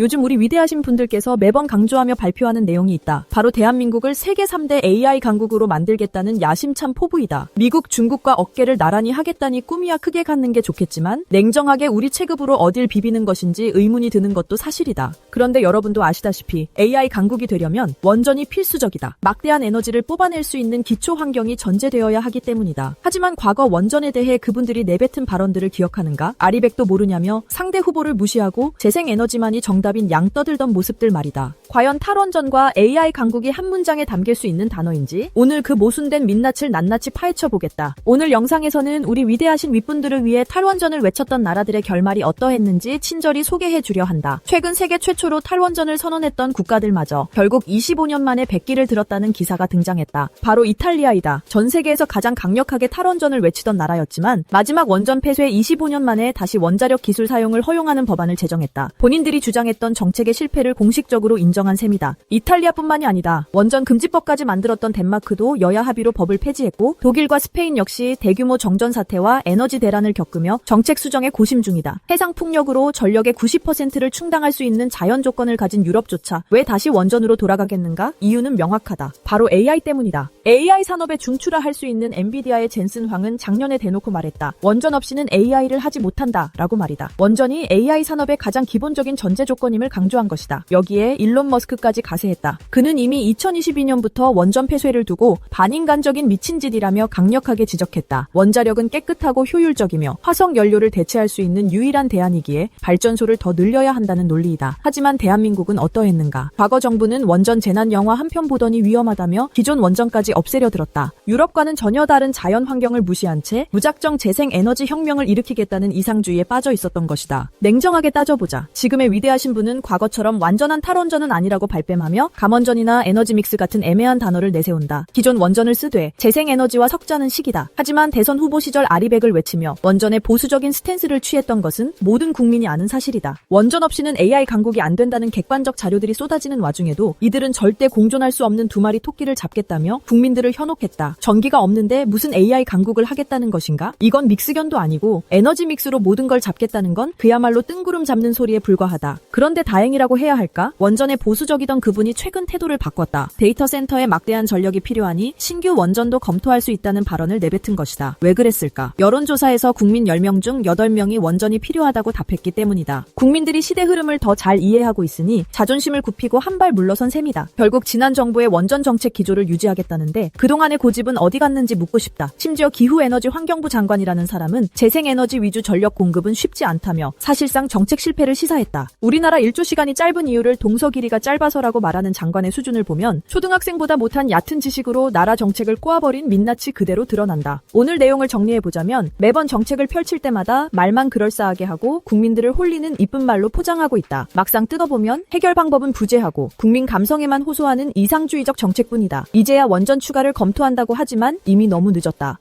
요즘 우리 위대하신 분들께서 매번 강조하며 발표하는 내용이 있다. 바로 대한민국을 세계 3대 AI 강국으로 만들겠다는 야심찬 포부이다. 미국, 중국과 어깨를 나란히 하겠다니 꿈이야 크게 갖는 게 좋겠지만 냉정하게 우리 체급으로 어딜 비비는 것인지 의문이 드는 것도 사실이다. 그런데 여러분도 아시다시피 AI 강국이 되려면 원전이 필수적이다. 막대한 에너지를 뽑아낼 수 있는 기초 환경이 전제되어야 하기 때문이다. 하지만 과거 원전에 대해 그분들이 내뱉은 발언들을 기억하는가? 아리백도 모르냐며 상대 후보를 무시하고 재생에너지만이 정답인 양 떠들던 모습들 말이다. 과연 탈원전과 AI 강국이 한 문장에 담길 수 있는 단어인지 오늘 그 모순된 민낯을 낱낱이 파헤쳐보겠다. 오늘 영상에서는 우리 위대하신 윗분들을 위해 탈원전을 외쳤던 나라들의 결말이 어떠했는지 친절히 소개해주려 한다. 최근 세계 최초로 탈원전을 선언했던 국가들마저 결국 25년 만에 백기를 들었다는 기사가 등장했다. 바로 이탈리아이다. 전 세계에서 가장 강력하게 탈원전을 외치던 나라였지만 마지막 원전 폐쇄 25년 만에 다시 원자력 기술 사용을 허용하는 법안을 제정했다. 본인들이 주장했던 정책의 실패를 공식적으로 인정한 셈이다. 이탈리아뿐만이 아니다. 원전 금지법까지 만들었던 덴마크도 여야 합의로 법을 폐지했고 독일과 스페인 역시 대규모 정전 사태와 에너지 대란을 겪으며 정책 수정에 고심 중이다. 해상 풍력으로 전력의 90%를 충당할 수 있는 자연 조건을 가진 유럽조차 왜 다시 원전으로 돌아가겠는가? 이유는 명확하다. 바로 AI 때문이다. AI 산업에 중추라할 수 있는 엔비디아의 젠슨 황은 작년에 대놓고 말했다. 원전 없이는 AI를 하지 못한다 라고 말이다. 원전이 AI 산업의 가장 기본적인 전제 조건임을 강조한 것이다. 여기에 일론 머스크까지 가세했다. 그는 이미 2022년부터 원전 폐쇄를 두고 반인간적인 미친 짓이라며 강력하게 지적했다. 원자력은 깨끗하고 효율적이며 화석 연료를 대체할 수 있는 유일한 대안이기에 발전소를 더 늘려야 한다는 논리이다. 하지만 대한민국은 어떠했는가? 과거 정부는 원전 재난 영화 한 편 보더니 위험하다며 기존 원전까지 없애려 들었다. 유럽과는 전혀 다른 자연 환경을 무시한 채 무작정 재생 에너지 혁명을 일으키겠다는 이상주의에 빠져 있었던 것이다. 냉정하게 따져보자. 지금의 위대하신 분은 과거처럼 완전한 탈원전은 아니라고 발뺌하며 감원전이나 에너지 믹스 같은 애매한 단어를 내세운다. 기존 원전을 쓰되 재생에너지와 섞자는 식이다. 하지만 대선 후보 시절 아리백을 외치며 원전에 보수적인 스탠스를 취했던 것은 모든 국민이 아는 사실이다. 원전 없이는 AI 강국이 안 된다는 객관적 자료들이 쏟아지는 와중에도 이들은 절대 공존할 수 없는 두 마리 토끼를 잡겠다며 국민들을 현혹했다. 전기가 없는데 무슨 AI 강국을 하겠다는 것인가? 이건 믹스견도 아니고 에너지 믹스로 모든 걸 잡겠다는 건 그야말로 뜬구름 잡는 소리에 불과하다. 그런데 다행이라고 해야 할까? 원전에 보수적이던 그분이 최근 태도를 바꿨다. 데이터 센터에 막대한 전력이 필요하니 신규 원전도 검토할 수 있다는 발언을 내뱉은 것이다. 왜 그랬을까? 여론조사에서 국민 10명 중 8명이 원전이 필요하다고 답했기 때문이다. 국민들이 시대 흐름을 더 잘 이해하고 있으니 자존심을 굽히고 한 발 물러선 셈이다. 결국 지난 정부의 원전 정책 기조를 유지하겠다는데 그동안의 고집은 어디 갔는지 묻고 싶다. 심지어 기후에너지 환경부 장관이라는 사람은 재생에너지 위주 전력 공급은 쉽지 않다며 사실상 정책 실패를 시사했다. 우리나라 일조 시간이 짧은 이유를 동서 길이가 짧아서라고 말하는 장관의 수준을 보면 초등학생보다 못한 얕은 지식으로 나라 정책을 꼬아버린 민낯이 그대로 드러난다. 오늘 내용을 정리해보자면 매번 정책을 펼칠 때마다 말만 그럴싸하게 하고 국민들을 홀리는 이쁜 말로 포장하고 있다. 막상 뜯어보면 해결 방법은 부재하고 국민 감성에만 호소하는 이상주의적 정책뿐이다. 이제야 원전 추가를 검토한다고 하지만 이미 너무 늦었다.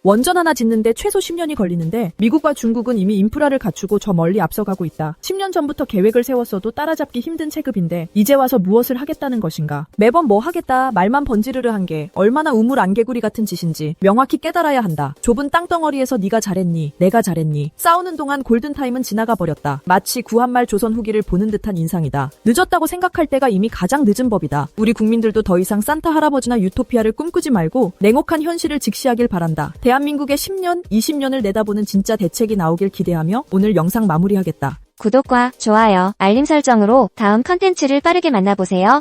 원전 하나 짓는데 최소 10년이 걸리는데 미국과 중국은 이미 인프라를 갖추고 저 멀리 앞서가고 있다. 10년 전부터 계획을 세웠어도 따라잡기 힘든 체급인데 이제 와서 무엇을 하겠다는 것인가? 매번 뭐 하겠다 말만 번지르르 한 게 얼마나 우물 안개구리 같은 짓인지 명확히 깨달아야 한다. 좁은 땅덩어리에서 네가 잘했니? 내가 잘했니? 싸우는 동안 골든타임은 지나가 버렸다. 마치 구한말 조선 후기를 보는 듯한 인상이다. 늦었다고 생각할 때가 이미 가장 늦은 법이다. 우리 국민들도 더 이상 산타 할아버지나 유토피아를 꿈꾸지 말고 냉혹한 현실을 직시하길 바란다. 대한민국의 10년, 20년을 내다보는 진짜 대책이 나오길 기대하며 오늘 영상 마무리하겠다. 구독과 좋아요, 알림 설정으로 다음 컨텐츠를 빠르게 만나보세요.